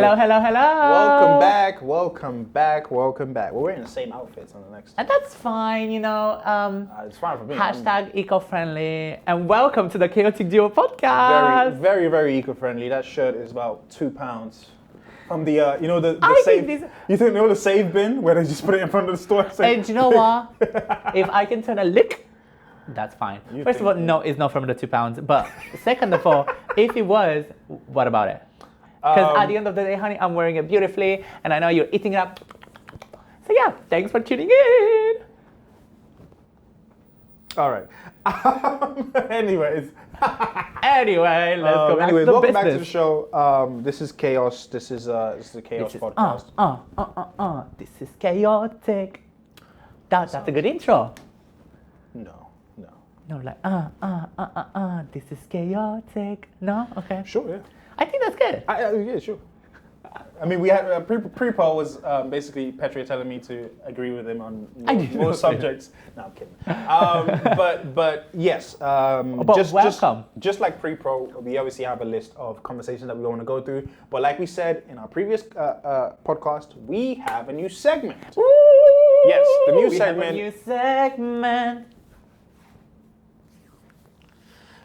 Hello, hello, hello. Welcome back, welcome back, welcome back. We're wearing the same outfits on the next. And that's fine, you know. It's fine for me. Hashtag eco-friendly. And welcome to the Chaotic Duo podcast. Very eco-friendly. That shirt is about £2 from the, the I save. think this- You think the save bin where they just put it in front of the store? And you know what? If I can turn a lick, that's fine. You First of all, no, it's not from the £2. But second of all, if it was, what about it? Because at the end of the day, honey, I'm wearing it beautifully, and I know you're eating it up. So yeah, thanks for tuning in. All right. Anyways. Anyway, let's go back to the welcome business. back to the show. This is Chaos. This is the Chaos podcast. This is chaotic. That's a good intro. No. No, like, this is chaotic. No? Okay. Sure, yeah. I think that's good. Yeah, sure. I mean, we had pre-poll was basically Petria telling me to agree with him on more subjects. No, I'm kidding. But yes, welcome. Just like pre-poll, we obviously have a list of conversations that we want to go through. But like we said in our previous podcast, we have a new segment. Woo! Yes, the new We segment. have a new segment.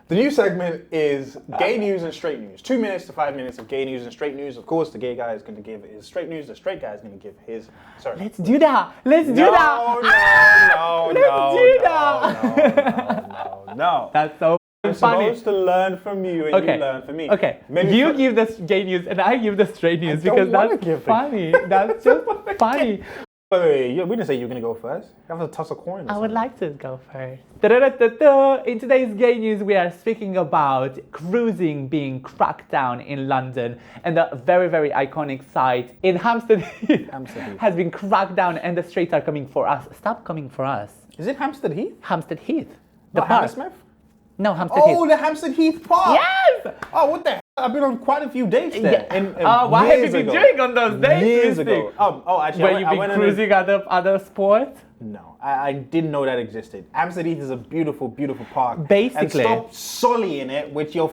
The new segment is gay news and straight news. 2 minutes to 5 minutes of gay news and straight news. Of course, the gay guy is going to give his straight news. The straight guy is going to give his. Sorry. Let's do that. Let's do that. No. That's so I'm funny. supposed to learn from you and you learn from me. Okay. Maybe you give the gay news and I give the straight news because that's funny. That's just funny. Wait, we didn't say you were going to go first. You have to toss a coin. I would like to go first. Da-da-da-da-da. In today's gay news, we are speaking about cruising being cracked down in London, and the very, very iconic site in Hampstead Heath has been cracked down, and the straights are coming for us. Stop coming for us. Is it Hampstead Heath? Hampstead Heath. The Not park. Hammersmith? No, Hampstead Heath. Oh, the Hampstead Heath Park. Yes! Oh, what the hell? I've been on quite a few dates there. Yeah. What have you been doing on those dates? Years ago. Actually, Where you've been cruising other sports? No, I didn't know that existed. Hampstead Heath is a beautiful, beautiful park. Basically. And stop sullying it with your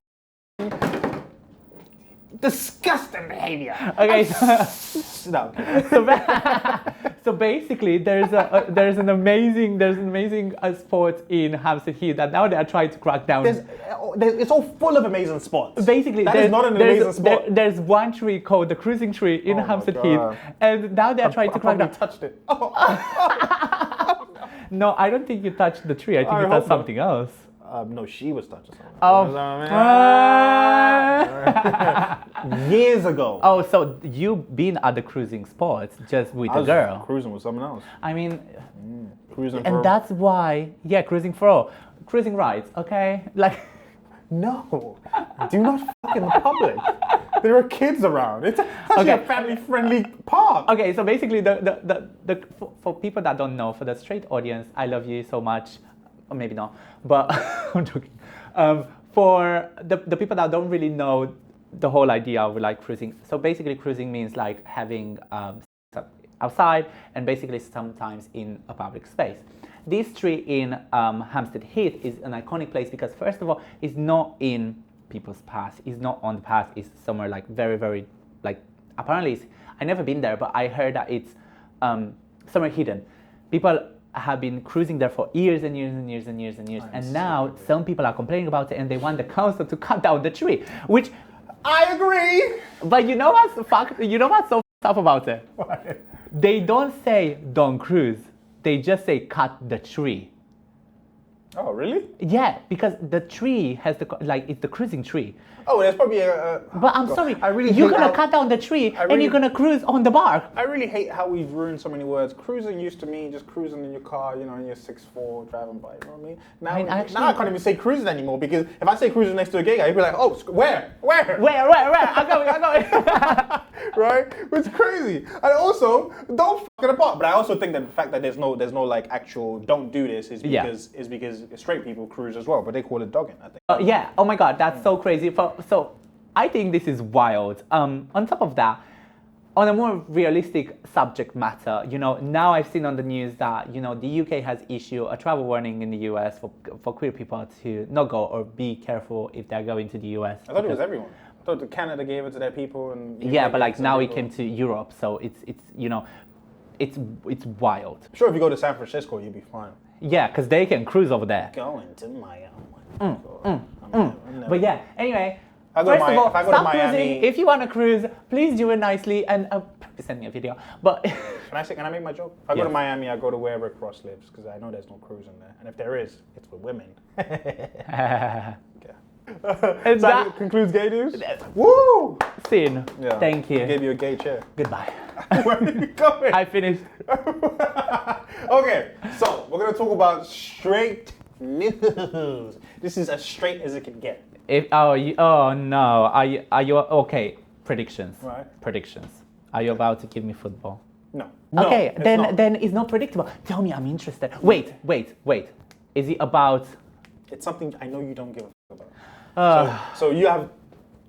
disgusting behavior. Okay. No. So basically, there's an amazing sport in Hampstead Heath that now they are trying to crack down. It's all full of amazing spots. Basically, that is not an amazing spot. There's one tree called the cruising tree in Hampstead Heath, and now they are trying to crack down. Touched it. No, I don't think you touched the tree. I think you touched something else. No, she was touching something. Years ago. Oh, so you've been at the cruising spots just with a girl? Cruising with someone else. I mean, Cruising and that's why, cruising for all. Cruising rides, okay? Like, no, do not fuck in public. There are kids around. It's actually a family-friendly park. Okay, so basically, for people that don't know, for the straight audience, I love you so much. Or maybe not, but I'm joking. For the people that don't really know the whole idea of like cruising, so basically cruising means like having outside and basically sometimes in a public space. This tree in Hampstead Heath is an iconic place because first of all, it's not in people's path. It's not on the path. It's somewhere like very, very like apparently I've never been there, but I heard that it's somewhere hidden. People have been cruising there for years and years and years and years and years, and now some people are complaining about it and they want the council to cut down the tree, which I agree. But you know what's so fucked up about it? What? They don't say don't cruise. They just say cut the tree. Oh, really? Yeah, because the tree has it's the cruising tree. Oh, there's probably a But I'm sorry, you're gonna cut down the tree and you're gonna cruise on the bark. I really hate how we've ruined so many words. Cruising used to mean just cruising in your car, in your 6'4", driving by, you know what I mean? Now I can't even say cruising anymore because if I say cruising next to a gay guy, he'd be like, oh, where? I'm going. Right? It's crazy. And also, don't fuck it apart. But I also think that the fact that there's no like actual don't do this is because straight people cruise as well, but they call it dogging, I think. Yeah, oh my god, that's so crazy. So I think this is wild. On top of that, on a more realistic subject matter, now I've seen on the news that, the UK has issued a travel warning in the US for queer people to not go or be careful if they're going to the US. I thought it was everyone. So Canada gave it to their people, and Yeah, but like now it came to Europe, so it's you know, it's wild. Sure, if you go to San Francisco, you'll be fine. Yeah, because they can cruise over there. Going to Miami. But yeah, anyway. If First of all, I go to stop Miami, cruising. If you want to cruise, please do it nicely and send me a video. But Can I make my joke? If I go to Miami, I go to wherever Cross lives because I know there's no cruising there, and if there is, it's for women. And So that concludes gay news. Woo! Scene. Yeah. Thank you. I gave you a gay chair. Goodbye. Where are you going? I finished. Okay, so we're gonna talk about straight news. This is as straight as it can get. Oh no. Are you okay? Predictions. Right. Predictions. Are you about to give me football? No. Okay, it's not. then it's not predictable. Tell me, I'm interested. Wait. Is it about? It's something I know you don't give a fuck about. So you have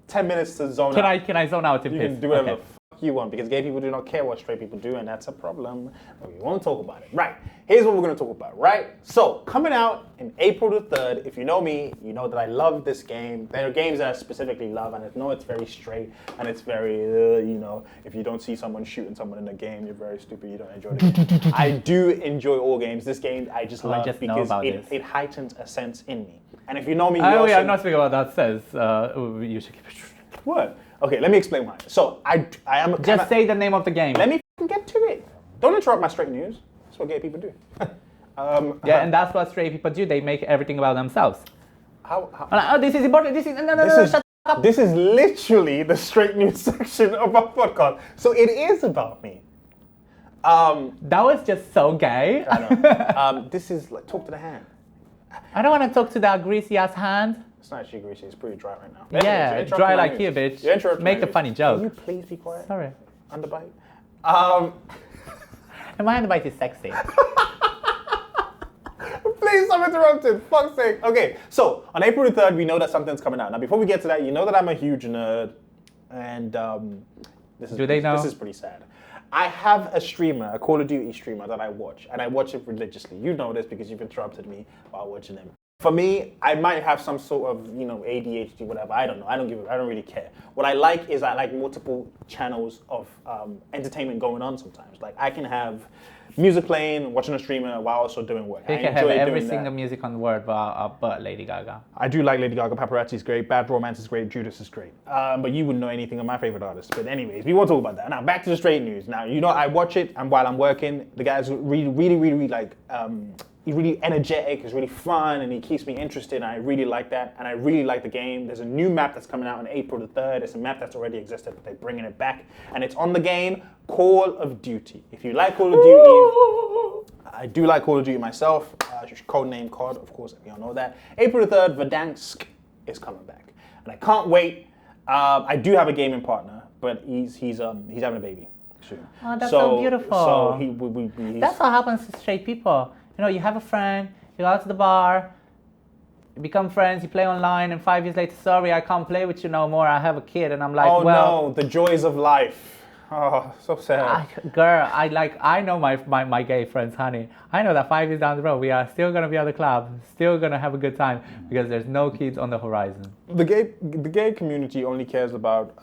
10 minutes to zone out. Can I zone out? You can do whatever the fuck you want because gay people do not care what straight people do, and that's a problem. But we won't talk about it. Right. Here's what we're going to talk about, right? So, coming out in April the 3rd, if you know me, you know that I love this game. There are games that I specifically love, and I know it's very straight, and it's very, you know, if you don't see someone shooting someone in the game, you're very stupid, you don't enjoy the game. I do enjoy all games. This game I just love because it heightens a sense in me. And if you know me, I'm not speaking about that says. You should keep it. What? Okay, let me explain why. So, I am... Just say the name of the game. Let me get to it. Don't interrupt my straight news. That's what gay people do. Yeah, and that's what straight people do. They make everything about themselves. How? Oh, this is important. Shut up. This is literally the straight news section of our podcast. So it is about me. That was just so gay. I know. This is like talk to the hand. I don't want to talk to that greasy ass hand. It's not actually greasy. It's pretty dry right now. Yeah, dry like you, bitch. Make a funny joke. Can you please be quiet? Sorry. Underbite. And my underbite is sexy. Please stop interrupting. Fuck's sake. Okay, so on April the 3rd, we know that something's coming out. Now, before we get to that, you know that I'm a huge nerd, and this is pretty sad. I have a streamer, a Call of Duty streamer that I watch, and I watch it religiously. You know this because you've interrupted me while watching him. For me, I might have some sort of, you know, ADHD, whatever. I don't know. I don't really care. What I like is I like multiple channels of entertainment going on sometimes. Like I can have music playing, watching a streamer while also doing work. You can have every single music on the world but Lady Gaga. I do like Lady Gaga. Paparazzi is great. Bad Romance is great. Judas is great. But you wouldn't know anything of my favorite artists. But anyways, we won't talk about that. Now back to the straight news. Now you know I watch it, and while I'm working, the guy's really like. He's really energetic, he's really fun, and he keeps me interested, and I really like that, and I really like the game. There's a new map that's coming out on April the 3rd. It's a map that's already existed, but they're bringing it back, and it's on the game Call of Duty. If you like Call of Duty, I do like Call of Duty myself. Codename COD, of course, we all know that. April the 3rd, Verdansk is coming back, and I can't wait. I do have a gaming partner, but he's having a baby soon. Oh, that's so beautiful. So that's what happens to straight people. You know, you have a friend, you go out to the bar, you become friends, you play online, and 5 years later, sorry, I can't play with you no more, I have a kid, and I'm like, oh no, the joys of life. Oh, so sad. I know my gay friends, honey. I know that 5 years down the road, we are still gonna be at the club, still gonna have a good time, because there's no kids on the horizon. The gay community only cares about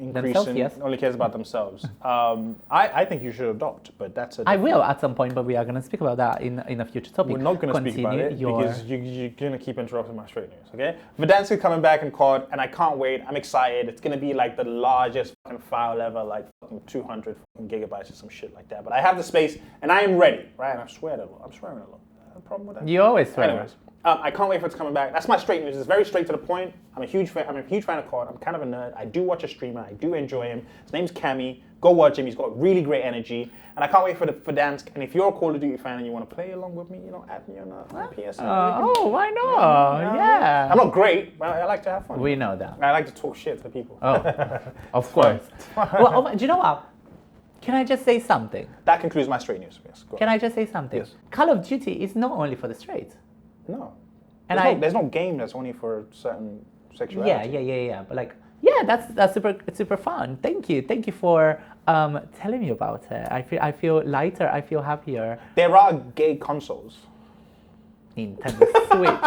only cares about themselves. I think you should adopt, but that's a... I will at some point, but we are going to speak about that in a future topic. We're not going to speak about it because you're going to keep interrupting my straight news, okay? Verdansk is coming back in COD, and I can't wait. I'm excited. It's going to be like the largest fucking file ever, like fucking 200 fucking gigabytes or some shit like that. But I have the space, and I am ready, right? And I'm swearing a lot. I have a problem with that? You always swear. Anyways. I can't wait for it to coming back. That's my straight news. It's very straight to the point. I'm a huge fan of COD. I'm kind of a nerd. I do watch a streamer. I do enjoy him. His name's Cammy. Go watch him. He's got really great energy. And I can't wait for Verdansk. And if you're a Call of Duty fan and you want to play along with me, you know, add me on PSN. Why not? Yeah. I'm not great, but I like to have fun. We know that. I like to talk shit to people. Oh, of course. Well, do you know what? Can I just say something? That concludes my straight news. Yes. Can I just say something? Yes. Call of Duty is not only for the straight. No. And there's no game that's only for certain sexuality. Yeah. But like, yeah, that's super fun. Thank you for telling me about it. I feel lighter. I feel happier. There are gay consoles. Nintendo Switch.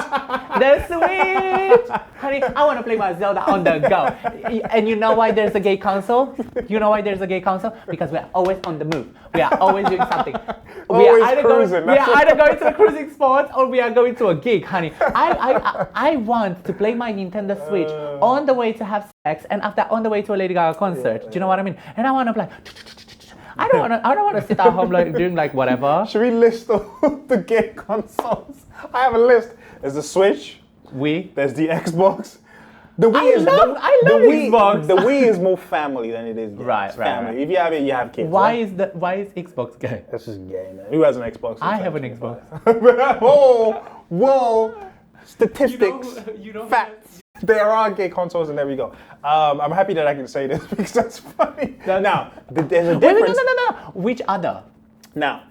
The Switch! Honey, I want to play my Zelda on the go. And you know why there's a gay console? You know why there's a gay console? Because we're always on the move. We are always doing something. We are either going to a cruising sport or we are going to a gig, honey. I want to play my Nintendo Switch on the way to have sex and after on the way to a Lady Gaga concert. Do you know what I mean? And I want to play. I don't want to sit at home like doing like whatever. Should we list all the gay consoles? I have a list. There's the Switch. There's the Xbox. The Wii I love Xbox. The Wii is more family than it is gay. Right. If you have it, you have kids. Why is Xbox gay? That's just gay, man. Who has an Xbox? I have an Xbox. Whoa. Statistics. Facts. There are gay consoles, and there we go. I'm happy that I can say this because that's funny. Now, there's a difference. Wait, no. Which other? Now,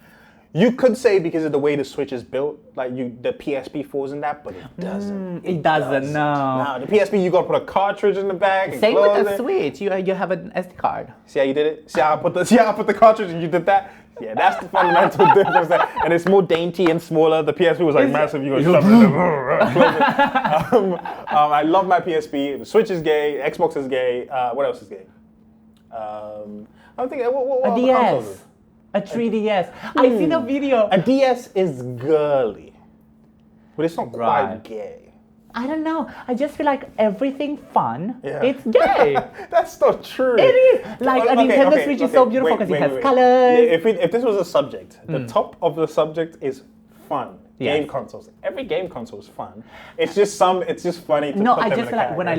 you could say because of the way the Switch is built, like the PSP falls in that, but it doesn't. It doesn't. No. The PSP, you gotta put a cartridge in the back. And Same with the Switch. You have an SD card. See how you did it? See how I put the cartridge and you did that? Yeah, that's the fundamental difference there. And it's more dainty and smaller. The PSP was like massive. You go shove it. Close it. I love my PSP. The Switch is gay. Xbox is gay. What else is gay? I don't think. What a DS. A 3DS. I see the video. A DS is girly, but it's not quite gay. I don't know. I just feel like everything fun, it's gay. That's not true. It is. Like a Nintendo Switch is so beautiful because it has colors. If this was a subject, the top of the subject is fun. Game consoles. Every game console is fun. It's just funny to No, put I them just in feel like when I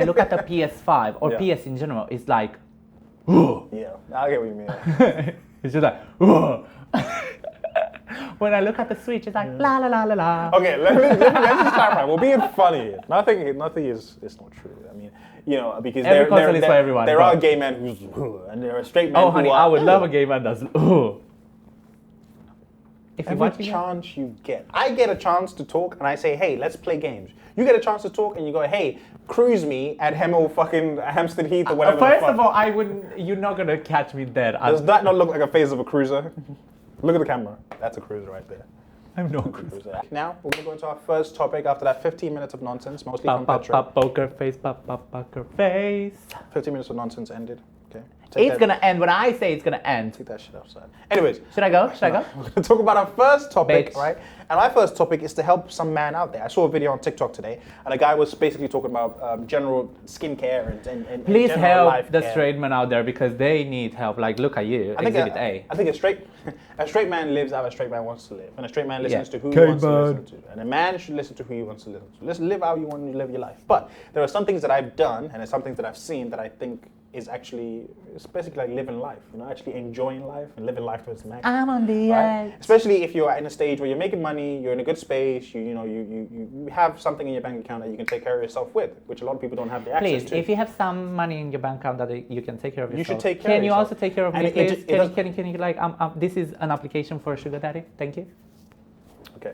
look at the PS5 or PS in general, it's like, yeah, I get what you mean. It's just like, when I look at the Switch, it's like la la la la la. Okay, let's just clarify. We're being funny. Nothing is not true. I mean, because every console is for everyone. There are gay men who's and there are straight men. Oh, honey, I would love a gay man that's. If every chance you get, I get a chance to talk, and I say, hey, let's play games. You get a chance to talk, and you go, hey, cruise me at Hampstead Heath or whatever. First of all, I wouldn't. You're not gonna catch me dead. Does that not look like a face of a cruiser? Look at the camera. That's a cruiser right there. I'm no cruiser. Now we're gonna go into our first topic after that 15 minutes of nonsense, mostly from Petra. Poker face, poker face. 15 minutes of nonsense ended. Okay. It's gonna end when I say it's gonna end. Take that shit outside. Anyways. Should I go? We're gonna talk about our first topic, right? And my first topic is to help some man out there. I saw a video on TikTok today, and a guy was basically talking about general skincare and please general help the straight men out there because they need help. Like, look at you, Exhibit A. I think a straight man lives how a straight man wants to live, and a straight man listens to who he wants to listen to, and a man should listen to who he wants to listen to. Let's live how you want to live your life. But there are some things that I've done, and there's some things that I've seen that I think is actually, it's basically like living life, actually enjoying life and living life to its max. I'm on the edge. Especially if you're in a stage where you're making money, you're in a good space, you have something in your bank account that you can take care of yourself with, which a lot of people don't have the access to. Please, if you have some money in your bank account that you can take care of yourself. You should take care of yourself. Can you also take care of me, please? Can you like, this is an application for a sugar daddy. Thank you. Okay.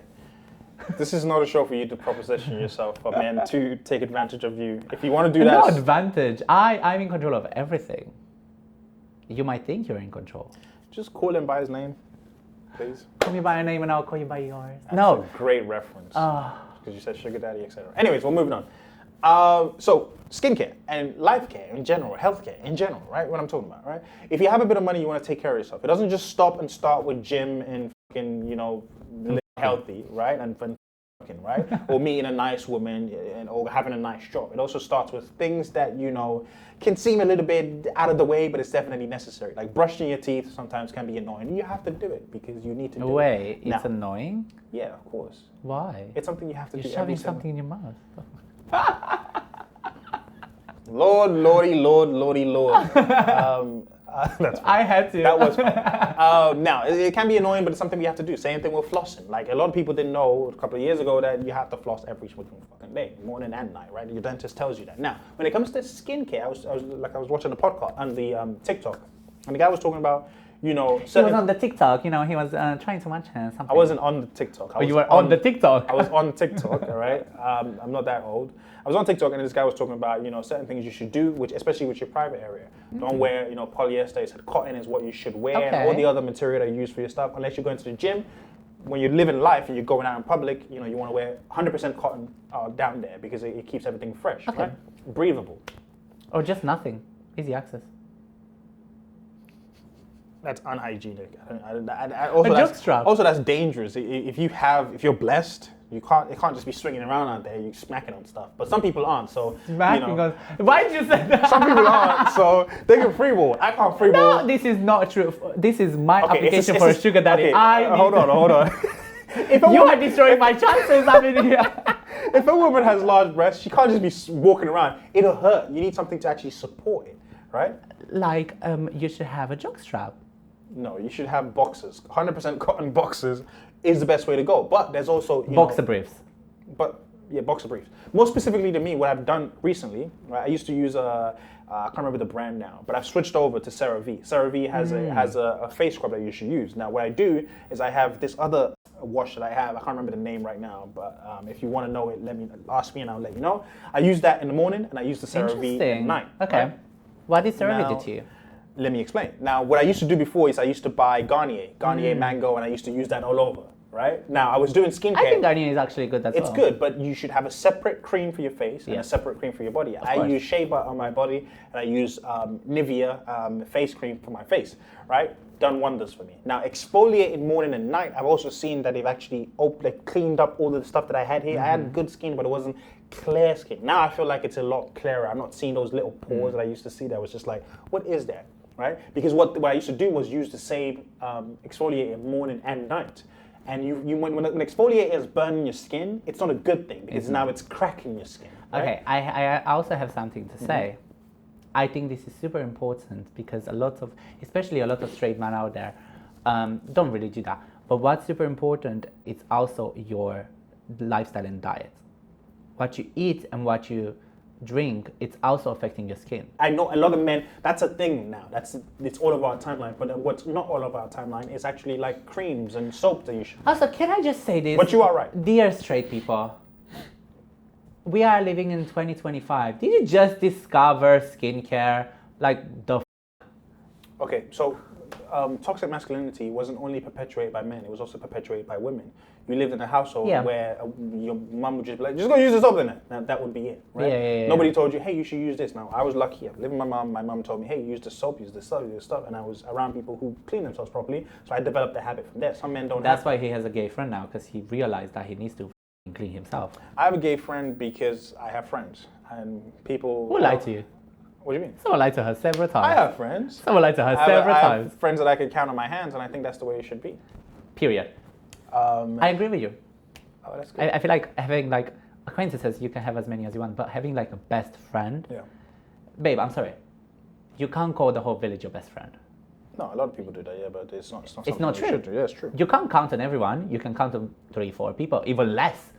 This is not a show for you to proposition yourself for men to take advantage of you. If you want to do that... No advantage. I'm in control of everything. You might think you're in control. Just call him by his name, please. Call me by your name and I'll call you by yours. That's a great reference. Because you said sugar daddy, etc. Anyways, we're moving on. So, skincare and life care in general, healthcare in general, right? What I'm talking about, right? If you have a bit of money, you want to take care of yourself. It doesn't just stop and start with gym and fucking, living healthy, right? And right? Or meeting a nice woman or having a nice job. It also starts with things that, can seem a little bit out of the way, but it's definitely necessary. Like brushing your teeth sometimes can be annoying. You have to do it because you need to do it. Wait, it's annoying? Yeah, of course. Why? It's something you have to do. You're shoving something in your mouth. Lord, lordy, Lord. That's I had to. That was fun. Now, it can be annoying, but it's something we have to do. Same thing with flossing. Like, a lot of people didn't know a couple of years ago that you have to floss every fucking day, morning and night, right? Your dentist tells you that. Now, when it comes to skincare, I was watching a podcast on the TikTok, and the guy was talking about, he was on the TikTok, he was trying to mention something. I wasn't on the TikTok. You were on the TikTok. I was on TikTok, all right? I'm not that old. I was on TikTok and this guy was talking about, certain things you should do, which especially with your private area. Don't wear, polyester. He said cotton is what you should wear. Okay. And all the other material that you use for your stuff, unless you go into the gym, when you're living life and you're going out in public, you want to wear 100% cotton down there because it keeps everything fresh, right? Breathable. Or just nothing. Easy access. That's unhygienic. A jockstrap. Also, that's dangerous. If you're blessed, it can't just be swinging around out there. You smacking on stuff. But some people aren't. So Smacking on. Why did you say that? some people aren't. So they can freeball. I can't freeball. No, this is not true. This is my application for a sugar daddy. Okay, hold on. You are destroying my chances. I mean, if a woman has large breasts, she can't just be walking around. It'll hurt. You need something to actually support it, right? Like, you should have a jockstrap. No, you should have boxers. 100% cotton boxers is the best way to go. But there's also Boxer briefs. But yeah, boxer briefs. More specifically to me, what I've done recently, right? I used to use I can't remember the brand now, but I've switched over to CeraVe. CeraVe has a face scrub that you should use. Now, what I do is I have this other wash that I have. I can't remember the name right now, but if you want to know it, ask me and I'll let you know. I use that in the morning and I use the CeraVe at night. Okay. Right? What did CeraVe do to you? Let me explain. Now, what I used to do before is I used to buy Garnier Mango, and I used to use that all over, right? Now, I was doing skincare. I think Garnier is actually good as well. It's good, but you should have a separate cream for your face and a separate cream for your body. I use shea butter on my body, and I use Nivea face cream for my face, right? Done wonders for me. Now, exfoliating morning and night, I've also seen that they've actually cleaned up all the stuff that I had here. I had good skin, but it wasn't clear skin. Now I feel like it's a lot clearer. I'm not seeing those little pores that I used to see that was just like, what is that? Right? Because what I used to do was use the same exfoliator morning and night. And when an exfoliator is burning your skin, it's not a good thing because now it's cracking your skin. Right? Okay, I also have something to say. I think this is super important because especially a lot of straight men out there, don't really do that. But what's super important is also your lifestyle and diet. What you eat and what you drink, it's also affecting your skin. I know a lot of men, that's a thing now. It's all of our timeline, but what's not all of our timeline is actually like creams and soap that you should. Also, can I just say this? But you are right. Dear straight people, we are living in 2025. Did you just discover skincare? Like the Okay, so toxic masculinity wasn't only perpetuated by men, it was also perpetuated by women. You lived in a household where your mum would just be like, just go use the soap in it. Now that would be it, right? Nobody told you, hey, you should use this. Now, I was lucky. I lived with my mum told me, hey, use the soap, use this stuff, use this stuff. And I was around people who clean themselves properly, so I developed the habit from there. Some men don't That's why he has a gay friend now, because he realized that he needs to clean himself. I have a gay friend because I have friends. And people... Who lied to you? What do you mean? Someone lied to her several times. I have friends. Someone lied to her several I times. have friends that I could count on my hands, and I think that's the way it should be. Period. I agree with you. Oh, that's good. I feel like having like acquaintances, you can have as many as you want, but having like a best friend, babe, I'm sorry, you can't call the whole village your best friend. No, a lot of people do that, but it's not. It's not true. Should do. Yeah, it's true. You can't count on everyone. You can count on 3-4 people, even less.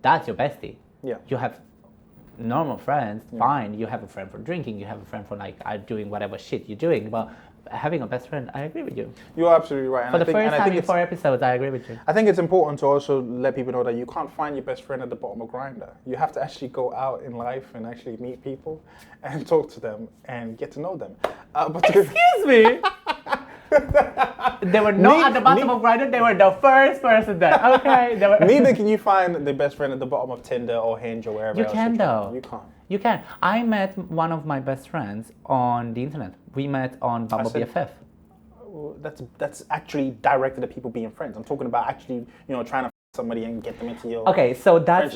That's your bestie. Yeah. You have normal friends, fine. You have a friend for drinking. You have a friend for like doing whatever shit you're doing, but having a best friend, I agree with you. You are absolutely right. For the first time in 4 episodes, I agree with you. I think it's important to also let people know that you can't find your best friend at the bottom of Grindr. You have to actually go out in life and actually meet people and talk to them and get to know them. Excuse me? They were not at the bottom of Grindr, they were the first person there. Okay. Neither can you find the best friend at the bottom of Tinder or Hinge or wherever else. You can though. You can't. You can. I met one of my best friends on the internet. We met on Bumble BFF. That's actually directed at people being friends. I'm talking about actually, trying to somebody and get them into your. Okay, so that's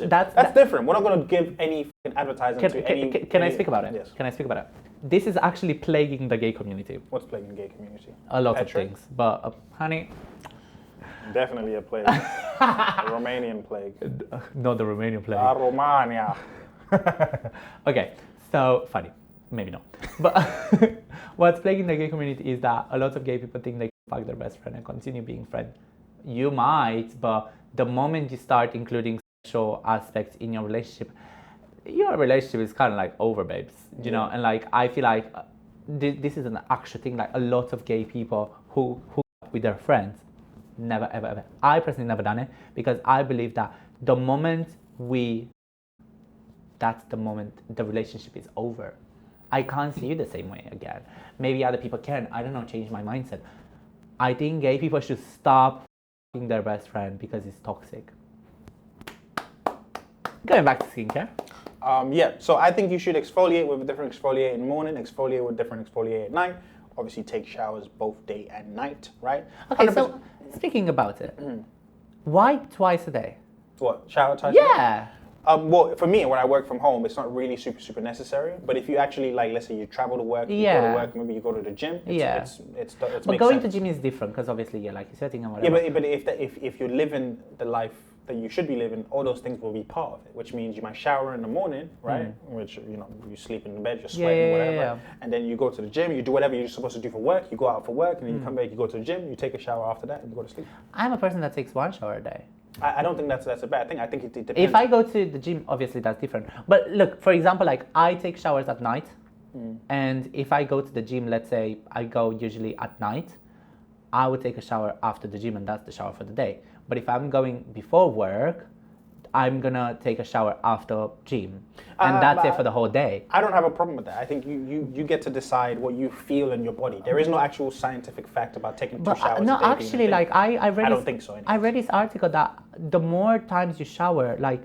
different. We're not going to give any advertising to any. Can I speak about it? Yes. Can I speak about it? This is actually plaguing the gay community. What's plaguing the gay community? A lot of things, but honey. Definitely a plague. A Romanian plague. Not the Romanian plague. Romania. Okay, so funny. Maybe not. But what's plaguing the gay community is that a lot of gay people think they can fuck their best friend and continue being friends. You might, but the moment you start including sexual aspects in your relationship is kind of like over, babes. You know, and like I feel like this is an actual thing. Like a lot of gay people who with their friends, never ever ever. I personally never done it because I believe that the moment that's the moment the relationship is over. I can't see you the same way again. Maybe other people can. I don't know, change my mindset. I think gay people should stop their best friend because it's toxic. Going back to skincare. Yeah, so I think you should exfoliate with a different exfoliate in the morning, exfoliate with different exfoliate at night. Obviously, take showers both day and night, right? Okay, 100%. so speaking about it, why twice a day? What, shower time? Yeah. Well, for me, when I work from home, it's not really super necessary. But if you actually, like, let's say you travel to work, you go to work, maybe you go to the gym. It's But going to gym is different because obviously you're like you're sweating and whatever. Yeah, but if you're living the life that you should be living, all those things will be part of it. Which means you might shower in the morning, right? Which you sleep in the bed, you're sweating, whatever. And then you go to the gym, you do whatever you're supposed to do for work. You go out for work, and then you come back, you go to the gym, you take a shower after that, and you go to sleep. I'm a person that takes one shower a day. I don't think that's a bad thing. I think it depends. If I go to the gym, obviously that's different. But look, for example, like I take showers at night, and if I go to the gym, let's say I go usually at night, I would take a shower after the gym, and that's the shower for the day. But if I'm going before work, I'm gonna take a shower after gym, and that's it for the whole day. I don't have a problem with that. I think you get to decide what you feel in your body. There is no actual scientific fact about taking two showers. No, a day actually, like I read. I don't think so. Anyways. I read this article that the more times you shower, like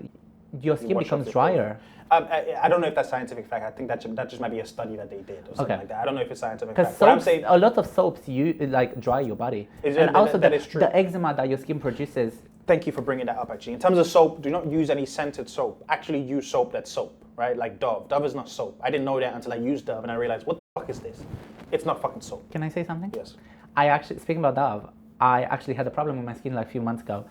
your skin becomes drier. I don't know if that's scientific fact. I think that just might be a study that they did or something like that. I don't know if it's scientific fact. Because a lot of soaps like dry your body, and also that is true. The eczema that your skin produces. Thank you for bringing that up, actually. In terms of soap, do not use any scented soap. Actually use soap that's soap, right? Like Dove. Dove is not soap. I didn't know that until I used Dove and I realized, what the fuck is this? It's not fucking soap. Can I say something? Yes. Speaking about Dove, I actually had a problem with my skin like a few months ago.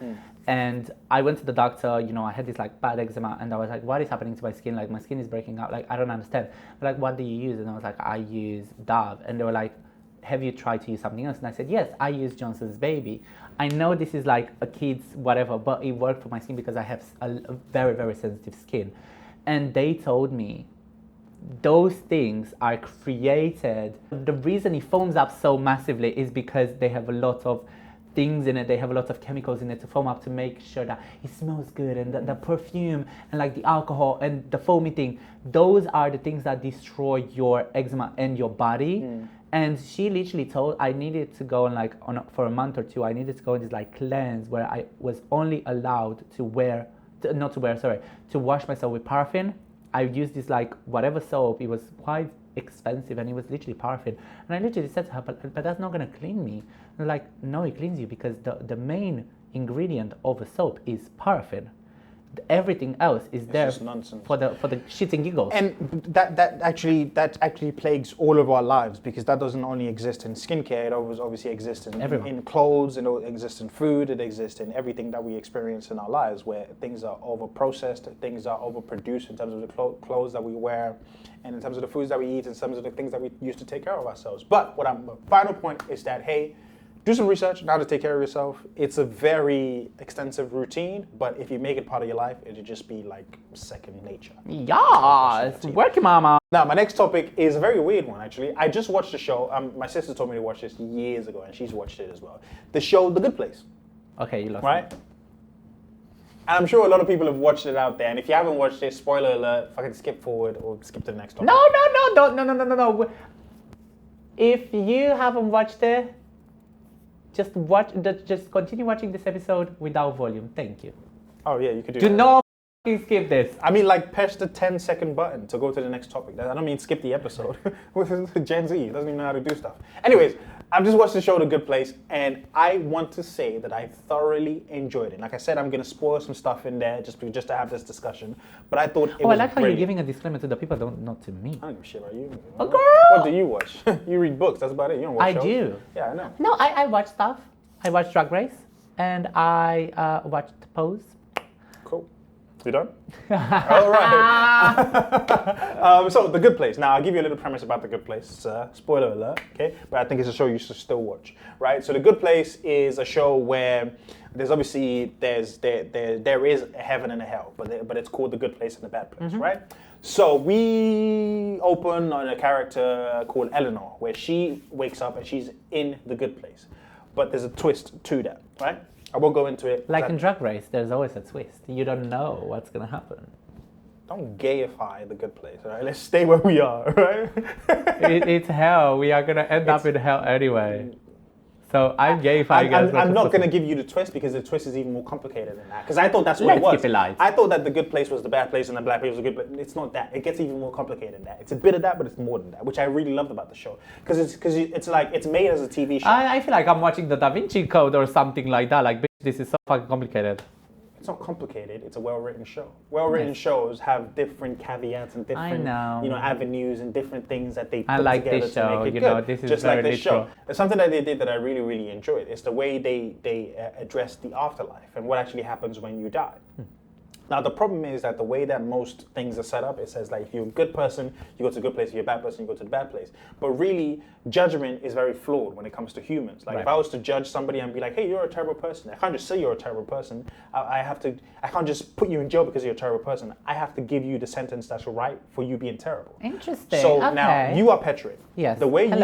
And I went to the doctor, I had this like bad eczema, and I was like, what is happening to my skin? Like my skin is breaking out, like I don't understand. But like, what do you use? And I was like, I use Dove. And they were like, have you tried to use something else? And I said, yes, I use Johnson's Baby. I know this is like a kid's whatever, but it worked for my skin because I have a very, very sensitive skin. And they told me those things are created. The reason it foams up so massively is because they have a lot of things in it. They have a lot of chemicals in it to foam up to make sure that it smells good, and the perfume and like the alcohol and the foamy thing. Those are the things that destroy your eczema and your body. And she literally told I needed to go for a month or two. I needed to go on this like cleanse where I was only allowed to wash myself with paraffin. I used this like whatever soap. It was quite expensive and it was literally paraffin. And I literally said to her, but that's not gonna clean me. And they're like, no, it cleans you because the main ingredient of a soap is paraffin. Everything else is there for the shits and giggles. And that actually plagues all of our lives, because that doesn't only exist in skincare. It obviously exists in clothes, it exists in food, it exists in everything that we experience in our lives, where things are over processed, things are overproduced in terms of the clothes that we wear, and in terms of the foods that we eat, and some of the things that we use to take care of ourselves. But my final point is that, hey, do some research on how to take care of yourself. It's a very extensive routine, but if you make it part of your life, it'll just be like second nature. Yes, working mama. Now, my next topic is a very weird one, actually. I just watched the show. My sister told me to watch this years ago, and she's watched it as well. The show The Good Place. Okay, you lost right? me. And I'm sure a lot of people have watched it out there, and if you haven't watched it, spoiler alert, fucking skip forward or skip to the next topic. No. If you haven't watched it, just continue watching this episode without volume. Thank you. Oh yeah, you could do that. Do not skip this. I mean, like, press the 10-second button to go to the next topic. I don't mean skip the episode. Gen Z doesn't even know how to do stuff. Anyways, I've just watched the show The Good Place, and I want to say that I thoroughly enjoyed it. Like I said, I'm going to spoil some stuff in there just to have this discussion. But I thought it was I like how brilliant. you're giving a disclaimer to the people, not to me. I don't give a shit about you. Oh, girl! What do you watch? You read books. That's about it. You don't watch shows. I do. Yeah, I know. No, I watch stuff. I watch Drag Race, and I watched Pose. Cool. You done? All right. So, The Good Place. Now, I'll give you a little premise about The Good Place. Spoiler alert, okay? But I think it's a show you should still watch, right? So, The Good Place is a show where there is a heaven and a hell, but it's called The Good Place and The Bad Place, right? So we open on a character called Eleanor, where she wakes up and she's in the good place. But there's a twist to that, right? I won't go into it. Like in Drag Race, there's always a twist. You don't know what's going to happen. Don't gayify the good place, all right? Let's stay where we are, right? It's hell. We are going to end up in hell anyway. So I'm gay if I get. I'm not going to give you the twist because the twist is even more complicated than that. Because I thought that's what it was. Keep it light. I thought that the good place was the bad place and the black place was the good place. It's not that. It gets even more complicated than that. It's a bit of that, but it's more than that, which I really loved about the show. Because it's like it's made as a TV show. I feel like I'm watching the Da Vinci Code or something like that. Like, bitch, this is so fucking complicated. It's not complicated. It's a well-written show. Well-written shows have different caveats and different, avenues and different things that they put together to make it good. This is just very like this literal. show. There's something that they did that I really, really enjoyed. It's the way they address the afterlife and what actually happens when you die. Now, the problem is that the way that most things are set up, it says like if you're a good person, you go to a good place. If you're a bad person, you go to the bad place. But really, judgment is very flawed when it comes to humans. Like if I was to judge somebody and be like, hey, you're a terrible person. I can't just say you're a terrible person. I can't just put you in jail because you're a terrible person. I have to give you the sentence that's right for you being terrible. Interesting. So now, you are Petrick. Yes. The way you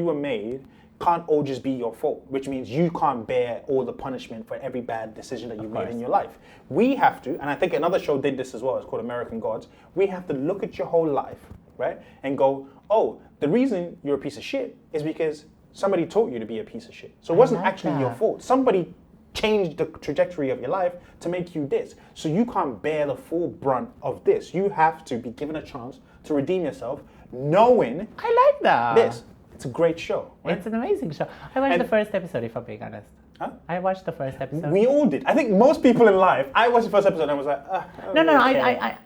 are made, can't all just be your fault, which means you can't bear all the punishment for every bad decision that you've made in your life. We have to, and I think another show did this as well, it's called American Gods, we have to look at your whole life, right, and go, oh, the reason you're a piece of shit is because somebody taught you to be a piece of shit. So it wasn't actually your fault. Somebody changed the trajectory of your life to make you this. So you can't bear the full brunt of this. You have to be given a chance to redeem yourself, knowing I like that. this. It's a great show. Right? It's an amazing show. I watched the first episode, if I'm being honest. Huh? I watched the first episode. We all did. I think most people in life. I watched the first episode and I was like, No, okay.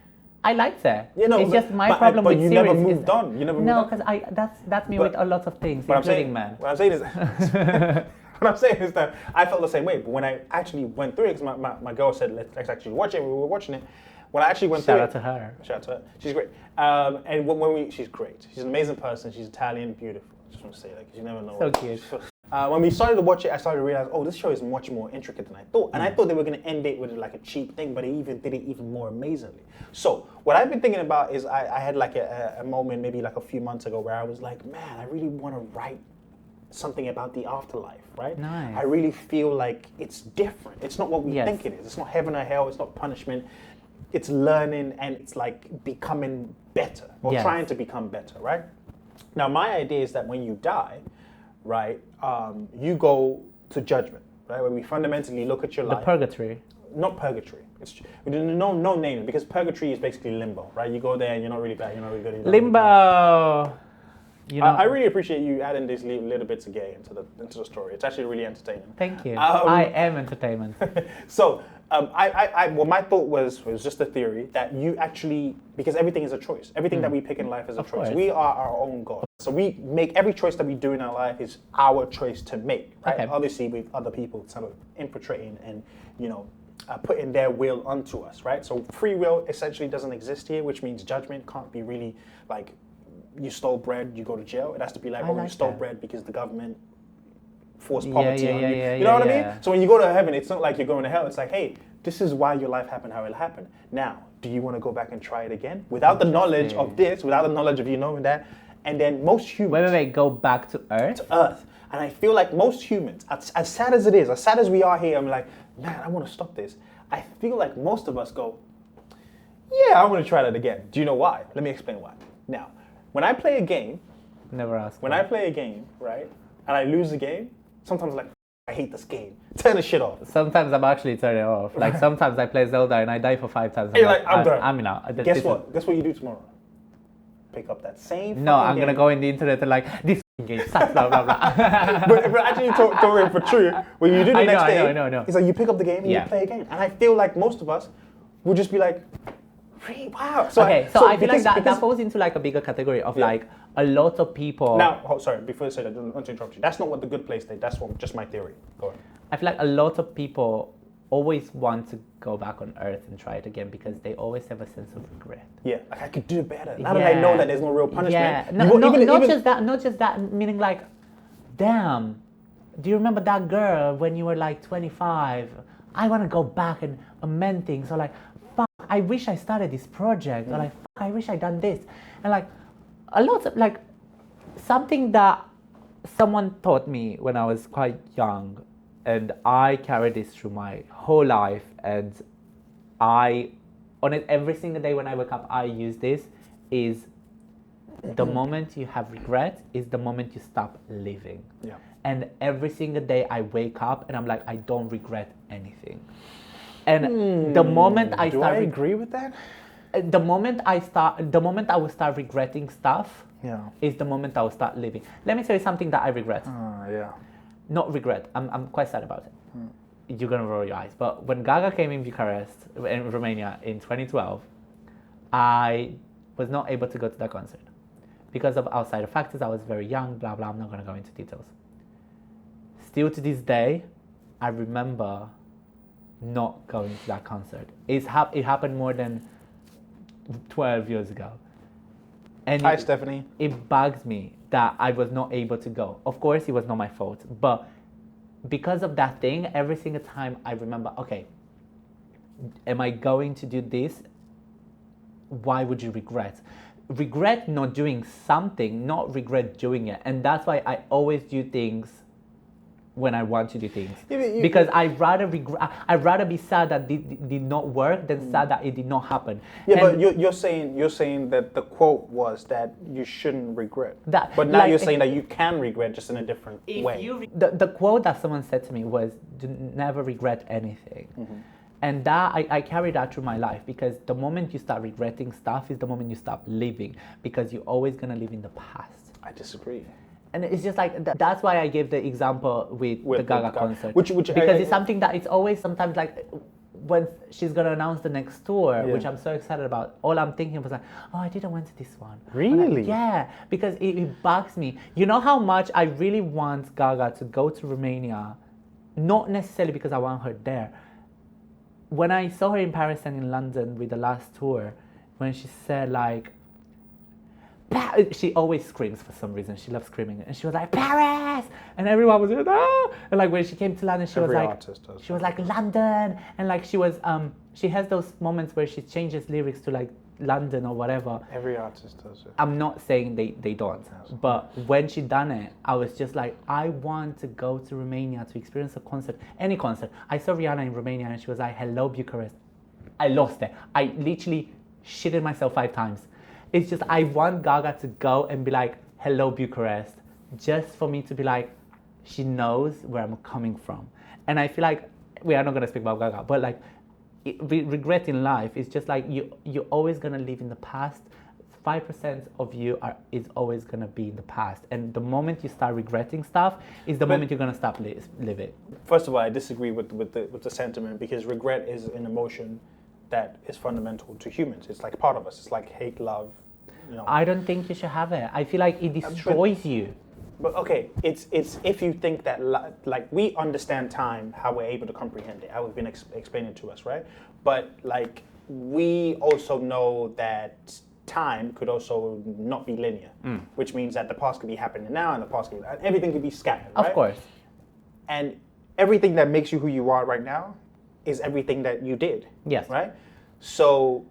I liked it. You know, it's just my problem but with you series. never moved on. You never moved on. No, because that's me with a lot of things, including men. What I'm saying is, what I'm saying is that I felt the same way. But when I actually went through it, because my girl said, let's actually watch it. We were watching it. When I actually went through it. Shout out to her. Shout out to her. She's great. And she's great. She's an amazing person. She's Italian, beautiful. Just want to say that because you never know. So cute. When we started to watch it, I started to realize, oh, this show is much more intricate than I thought. And I thought they were going to end it with like a cheap thing, but they even did it even more amazingly. So what I've been thinking about is I had like a moment maybe like a few months ago where I was like, man, I really want to write something about the afterlife, right? Nice. I really feel like it's different. It's not what we think it is. It's not heaven or hell. It's not punishment. It's learning and it's like becoming better or trying to become better, right? Now, my idea is that when you die, right, you go to judgment, right, where we fundamentally look at your life. The purgatory. Not purgatory. We didn't no name because purgatory is basically limbo, right? You go there and you're not really bad, you're not really good. Limbo. You know, I really appreciate you adding these little bits of gay into the story. It's actually really entertaining. Thank you. I am entertainment. So, well, my thought was just a theory that you actually, because everything is a choice. Everything that we pick in life is a choice. Course. We are our own God. So we make every choice that we do in our life is our choice to make. Right? Okay. Obviously, with other people sort of infiltrating and, putting their will onto us, right? So free will essentially doesn't exist here, which means judgment can't be really like, you stole bread, you go to jail. It has to be like, you stole bread because the government forced poverty on you. You know what I mean? So when you go to heaven, it's not like you're going to hell. It's like, hey, this is why your life happened how it happened. Now, do you want to go back and try it again? Without the knowledge of this, without the knowledge of you knowing that. And then most humans... Wait, go back to Earth? To Earth. And I feel like most humans, as sad as it is, as sad as we are here, I'm like, man, I want to stop this. I feel like most of us go, yeah, I want to try that again. Do you know why? Let me explain why. Now, when I play a game, never ask. When I play a game, right, and I lose the game, sometimes I'm like, I hate this game. Turn the shit off. Sometimes I'm actually turning it off. Like sometimes I play Zelda and I die for 5 times. And you're like, I'm done. I'm out. Guess what? Guess what you do tomorrow? Pick up that same. No, I'm gonna go in the internet and like this game sucks. Blah blah blah. but actually, talking for true, when you do the next day, I know. It's like you pick up the game and you play again. And I feel like most of us would just be like, wow. So I feel like that falls into like a bigger category of like a lot of people. Now, sorry, before you say that, I don't want to interrupt you. That's not what the good place did. That's just my theory. Go on. I feel like a lot of people always want to go back on Earth and try it again because they always have a sense of regret. Yeah, like I could do better. Now that I know that there's no real punishment. Yeah, not just that, meaning like, damn, do you remember that girl when you were like 25? I want to go back and amend things. Or like, fuck, I wish I started this project. Or like, fuck, I wish I done this. And like, a lot of like, something that someone taught me when I was quite young, and I carried this through my whole life, and on it every single day when I wake up, I use this, is the moment you have regret is the moment you stop living. Yeah. And every single day I wake up and I'm like, I don't regret anything. And the moment I Do start I agree with that? the moment I will start regretting stuff Yeah. is the moment I will start living. Let me tell you something that I regret. Yeah. Not regret. I'm quite sad about it. You're gonna roll your eyes. But when Gaga came in Bucharest, in Romania, in 2012, I was not able to go to that concert because of outside factors. I was very young. Blah blah. I'm not gonna go into details. Still to this day, I remember not going to that concert. It happened more than 12 years ago. And Hi, Stephanie. it bugs me that I was not able to go. Of course, it was not my fault, but because of that thing, every single time I remember, okay, am I going to do this? Why would you regret? Regret not doing something, not regret doing it. And that's why I always do things when I want to do things. Because I'd rather be sad that it did not work than sad that it did not happen. Yeah, And but you're saying that the quote was that you shouldn't regret. But now like, you're saying that you can regret just in a different way. The quote that someone said to me was, "Do never regret anything." And that I carry that through my life, because the moment you start regretting stuff is the moment you stop living, because you're always gonna live in the past. I disagree. And it's just like, that's why I gave the example with the Gaga concert. Which because it's something that it's always sometimes like when she's going to announce the next tour, Yeah. which I'm so excited about, all I'm thinking was like, oh, I didn't went to this one. Really? Like, yeah, because it bugs me. You know how much I really want Gaga to go to Romania, not necessarily because I want her there. When I saw her in Paris and in London with the last tour, when she said like, she always screams for some reason. She loves screaming, and she was like, Paris, and everyone was like, ah! And like when she came to London, she was like London, and like she was she has those moments where she changes lyrics to like London or whatever. Every artist does it. I'm not saying they don't, but when she done it, I was just like, I want to go to Romania to experience a concert, any concert. I saw Rihanna in Romania, and she was like, hello Bucharest. I lost it. I literally shitted myself 5 times. It's just, I want Gaga to go and be like, hello Bucharest, just for me to be like, she knows where I'm coming from. And I feel like, we are not going to speak about Gaga, but like, regret in life is just like, you're always going to live in the past. 5% of you is always going to be in the past. And the moment you start regretting stuff is the moment you're going to stop living. First of all, I disagree with the sentiment, because regret is an emotion that is fundamental to humans. It's like part of us. It's like hate, love. You know. I don't think you should have it. I feel like it destroys you. But okay, it's if you think that like we understand time, how we're able to comprehend it, how it's been explained it to us, right? But like we also know that time could also not be linear, which means that the past could be happening now, and the past could be, everything could be scattered, right? Of course. And everything that makes you who you are right now is everything that you did. Yes. Right? So,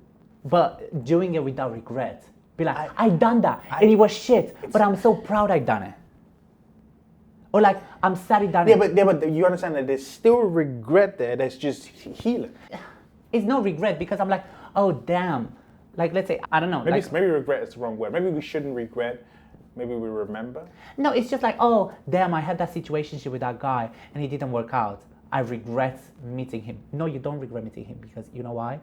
but doing it without regret. Be like, I done that, and it was shit, but I'm so proud I done it. Or like, I'm sad I done it. But you understand that there's still regret there that's just healing. It's no regret, because I'm like, oh damn. Like, let's say, I don't know. Maybe regret is the wrong word. Maybe we shouldn't regret. Maybe we remember. No, it's just like, oh damn, I had that situationship with that guy, and it didn't work out. I regret meeting him. No, you don't regret meeting him, because you know why?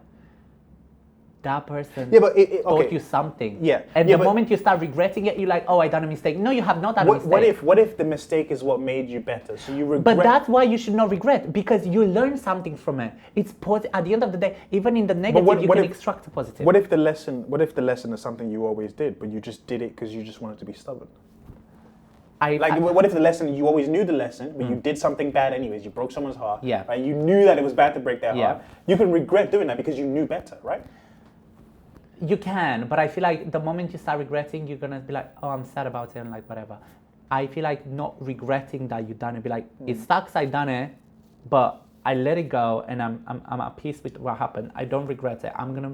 That person taught you something. Yeah. And the moment you start regretting it, you're like, oh, I done a mistake. No, you have not done a mistake. What if the mistake is what made you better? So you regret. But that's why you should not regret, because you learn something from it. It's at the end of the day, even in the negative, you can extract the positive. What if the lesson is something you always did, but you just did it because you just wanted to be stubborn? What if the lesson, you always knew the lesson, but you did something bad anyways, you broke someone's heart, Yeah. Right? You knew that it was bad to break their heart. You can regret doing that because you knew better, right? You can, but I feel like the moment you start regretting, you're gonna be like, oh, I'm sad about it, and like whatever. I feel like not regretting that you done it, be like, it sucks I done it, but I let it go, and I'm at peace with what happened. I don't regret it. I'm gonna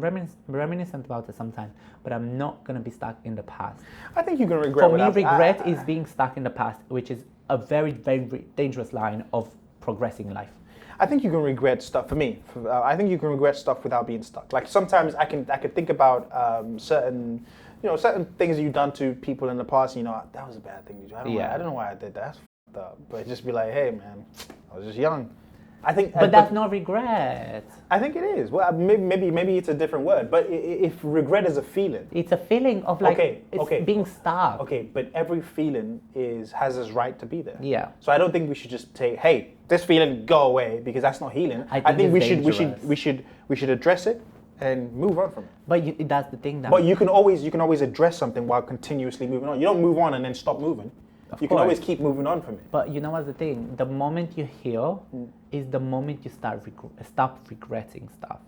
reminiscent about it sometimes, but I'm not gonna be stuck in the past. I think you can regret. For me, regret is being stuck in the past, which is a very, very dangerous line of progressing life. I think you can regret stuff. For me, I think you can regret stuff without being stuck. Like sometimes I could think about certain certain things you've done to people in the past, that was a bad thing to do. I don't know why I did that. That's f***ed up. But just be like, hey, man, I was just young. I think, but that's not regret. I think it is. Well, maybe it's a different word. But if regret is a feeling, it's a feeling of like being stuck. Okay, but every feeling has its right to be there. Yeah. So I don't think we should just say, hey, this feeling go away, because that's not healing. I think we should address it and move on from it. But that's the thing. But you can always address something while continuously moving on. You don't move on and then stop moving. You can always keep moving on from it. But you know what's the thing? The moment you heal is the moment you stop regretting stuff.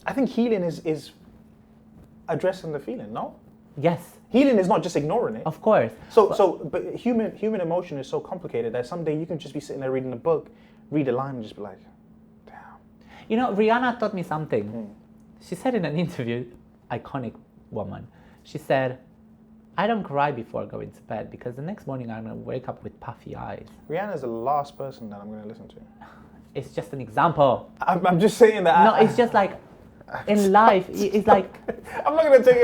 I think healing is addressing the feeling, no? Yes. Healing is not just ignoring it. Of course. But human emotion is so complicated that someday you can just be sitting there reading a book, read a line and just be like, damn. Rihanna taught me something. She said in an interview, iconic woman, she said, I don't cry before going to bed because the next morning I'm going to wake up with puffy eyes. Rihanna is the last person that I'm going to listen to. It's just an example. I'm just saying that. No, it's just like, in life, it's like... I'm not going to take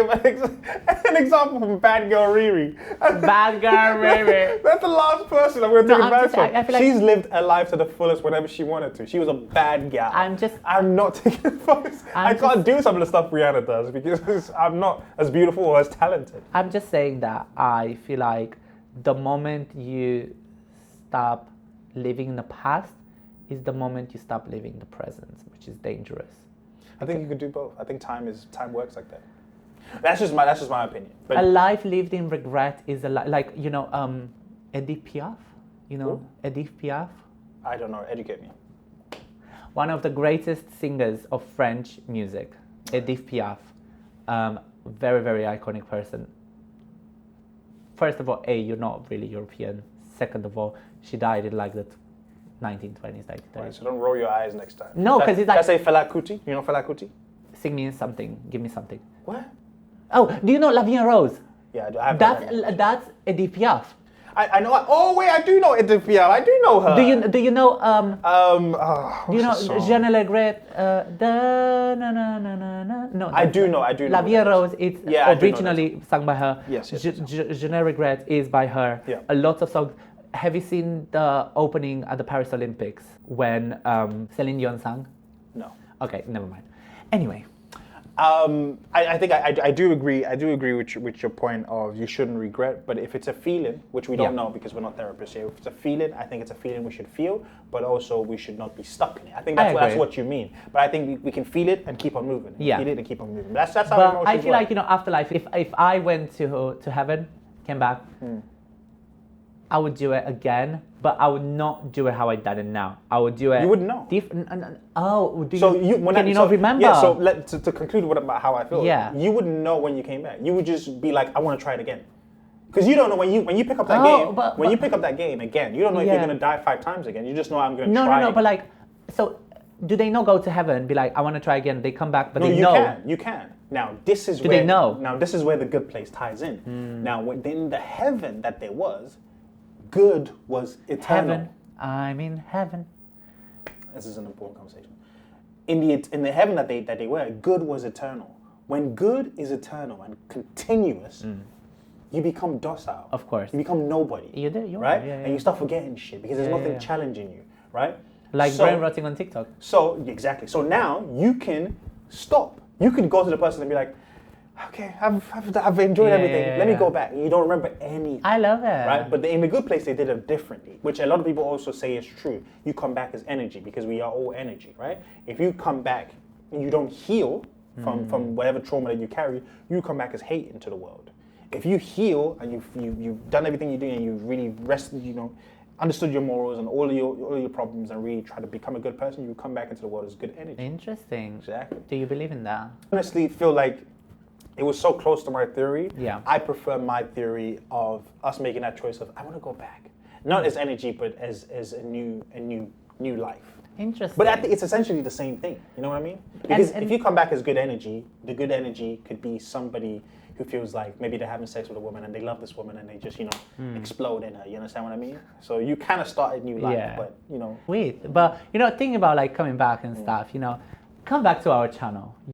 an example from Bad Girl Riri. Bad Girl Riri. That's the last person I'm going to take advice from. I feel like she's lived her life to the fullest whenever she wanted to. She was a bad gal. I'm not taking advice. I can't do some of the stuff Rihanna does because I'm not as beautiful or as talented. I'm just saying that I feel like the moment you stop living in the past is the moment you stop living the present, which is dangerous. I think you could do both. I think time works like that. That's just my opinion. But a life lived in regret is a like Edith Piaf. Edith Piaf. I don't know. Educate me. One of the greatest singers of French music, Edith Piaf. Very, very iconic person. First of all, you're not really European. Second of all, she died in like the 1920s, 1930s. Right, so don't roll your eyes next time. No, because it's like... Can I say Fela Kuti? You know Fela Kuti? Sing me something. Give me something. What? Oh, do you know La Vie en Rose? Yeah, I have That's Edith Piaf. I know. Oh wait, I do know Edith Piaf. I do know her. Do you know do you know Je ne regrette No. I do know. La Vie en Rose. It's originally sung by her. Yes. Je ne regrette is by her. Yeah. A lot of songs. Have you seen the opening at the Paris Olympics when Celine Dion sang? No. Okay, never mind. Anyway. I think I do agree. I do agree with your point of you shouldn't regret. But if it's a feeling, which we don't know because we're not therapists here, if it's a feeling, I think it's a feeling we should feel. But also we should not be stuck in it. I think that's what you mean. But I think we can feel it and keep on moving. Yeah. Feel it and keep on moving. That's how but emotions I feel work. like afterlife. If I went to heaven, came back. I would do it again, but I would not do it how I done it now. I would do it. You wouldn't know. Can you not remember? Yeah. So to conclude about how I feel. Yeah. You wouldn't know when you came back. You would just be like, I want to try it again, because you don't know when you pick up that game. When you pick up that game again, you don't know if you're gonna die 5 times again. You just know I'm gonna try. No. But like, so do they not go to heaven? Be like, I want to try again. They come back, but no, they know. You can. Now this is do they know? Now this is where the good place ties in. Now within the heaven that there was. Good was eternal. Heaven, I'm in heaven. This is an important conversation. In the heaven that they were, good was eternal. When good is eternal and continuous, you become docile. Of course. You become nobody. You do, right? Yeah. And you start forgetting shit because there's nothing challenging you, right? Like brain rotting on TikTok. So exactly. So now you can stop. You can go to the person and be like, okay, I've enjoyed everything. Let me go back. You don't remember anything. I love it. Right? But in the good place, they did it differently, which a lot of people also say is true. You come back as energy because we are all energy, right? If you come back and you don't heal from whatever trauma that you carry, you come back as hate into the world. If you heal and you've done everything you do and you really rested, understood your morals and all your problems and really try to become a good person, you come back into the world as good energy. Interesting. Exactly. Do you believe in that? Honestly, feel like it was so close to my theory. Yeah. I prefer my theory of us making that choice of I want to go back, not as energy, but as a new life. Interesting. But I think it's essentially the same thing. You know what I mean? Because if you come back as good energy, the good energy could be somebody who feels like maybe they're having sex with a woman and they love this woman and they just explode in her. You understand what I mean? So you kind of start a new life, but Wait, but thinking about like coming back and stuff. Come back to our channel.